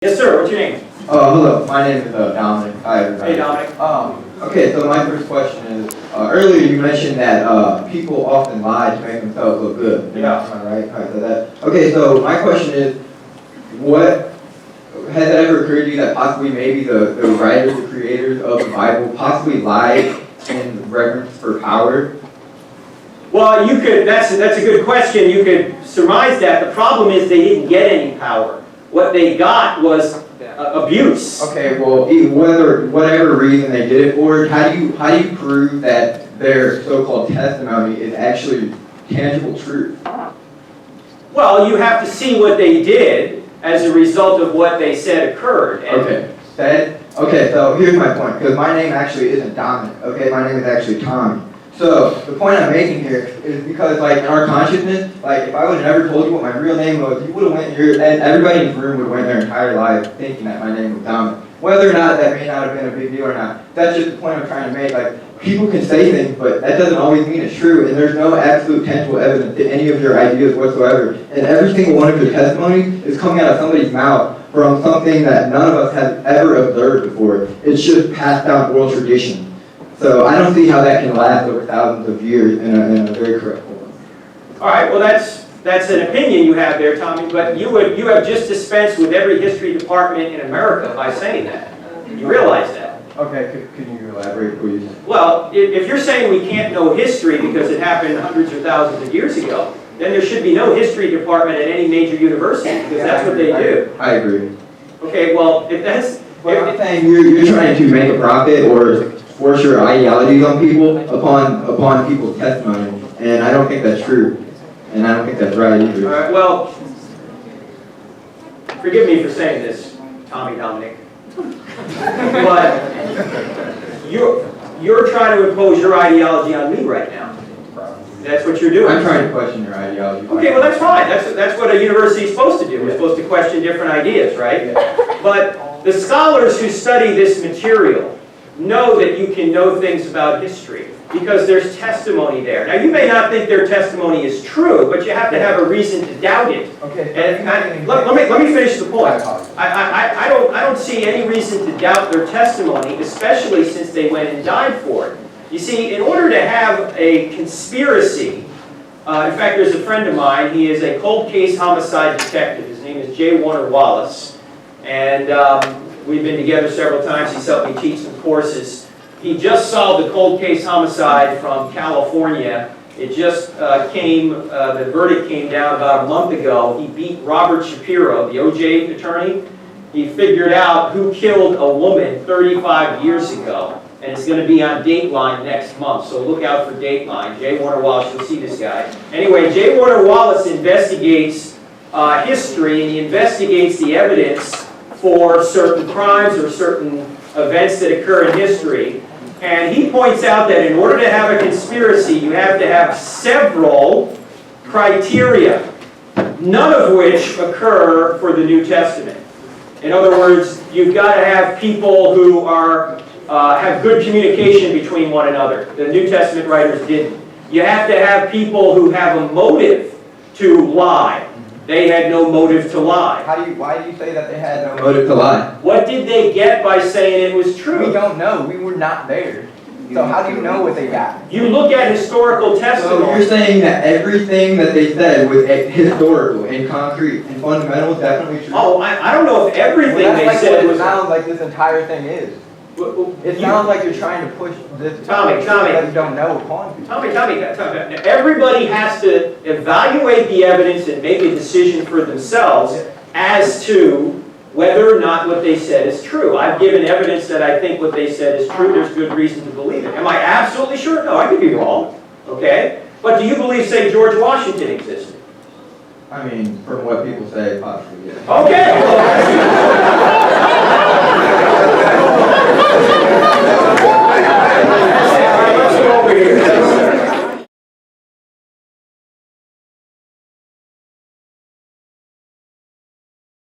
Yes, sir. What's your name? Hello. My name is Dominic. Hi, everybody. Hey, Dominic. Okay, so my first question is, earlier you mentioned that people often lie to make themselves look good. Yeah. Am I right? Alright, so that. Okay, so my question is, what has it ever occurred to you that possibly maybe the writers, the creators of the Bible, possibly lied in reference for power? Well, you could. That's a good question. You could surmise that. The problem is they didn't get any power. What they got was abuse. Okay, well, whatever reason they did it for, how do you prove that their so-called testimony is actually tangible truth? Well, you have to see what they did as a result of what they said occurred. And Okay, so here's my point, because my name actually isn't Dominic, okay? My name is actually Tommy. So, the point I'm making here is because, like, in our consciousness, like, if I would have never told you what my real name was, you would have went here, and everybody in this room would have went their entire lives thinking that my name was Dominic. Whether or not that may not have been a big deal or not, that's just the point I'm trying to make. Like, people can say things, but that doesn't always mean it's true, and there's no absolute tangible evidence to any of your ideas whatsoever. And every single one of your testimonies is coming out of somebody's mouth from something that none of us have ever observed before. It's just passed down oral tradition. So I don't see how that can last over thousands of years in a very correct form. all right. Well, that's an opinion you have there, Tommy. But you have just dispensed with every history department in America by saying that. You realize that? Okay, could you elaborate, please? Well, if you're saying we can't know history because it happened hundreds or thousands of years ago, then there should be no history department at any major university because that's what they do. I agree. Okay, well, if that's... Well, I'm saying you're trying to make a profit or force your ideologies on people upon people's testimony, and I don't think that's true, and I don't think that's right either. All right, well, forgive me for saying this, Tommy Dominic, but you're trying to impose your ideology on me right now. That's what you're doing. I'm trying to question your ideology. Okay, well that's fine. That's what a university is supposed to do. We're supposed to question different ideas, right? Yeah. But the scholars who study this material know that you can know things about history because there's testimony there. Now, you may not think their testimony is true, but you have to have a reason to doubt it. Okay. And let me finish the point. I don't see any reason to doubt their testimony, especially since they went and died for it. You see, in order to have a conspiracy, in fact, there's a friend of mine. He is a cold case homicide detective. His name is J. Warner Wallace, and we've been together several times. He's helped me teach some courses. He just solved a cold case homicide from California. It just the verdict came down about a month ago. He beat Robert Shapiro, the OJ attorney. He figured out who killed a woman 35 years ago. And it's going to be on Dateline next month, so look out for Dateline. J. Warner Wallace, you'll see this guy. Anyway, J. Warner Wallace investigates history, and he investigates the evidence for certain crimes or certain events that occur in history. And he points out that in order to have a conspiracy, you have to have several criteria, none of which occur for the New Testament. In other words, you've got to have people who have good communication between one another. The New Testament writers didn't. You have to have people who have a motive to lie. They had no motive to lie. Why do you say that they had no motive to lie? What did they get by saying it was true? We don't know. We were not there. So how do you know what they got? You look at historical testimony. So you're saying that everything that they said was historical and concrete and fundamental, definitely true? Oh, I don't know if everything they said was... It sounds like this entire thing is. It sounds like you're trying to push this Tommy. that you don't know upon people. Tommy, everybody has to evaluate the evidence and make a decision for themselves as to whether or not what they said is true. I've given evidence that I think what they said is true. There's good reason to believe it. Am I absolutely sure? No, I could be wrong. Okay? But do you believe, say, George Washington existed? I mean, from what people say, possibly, yeah. Okay.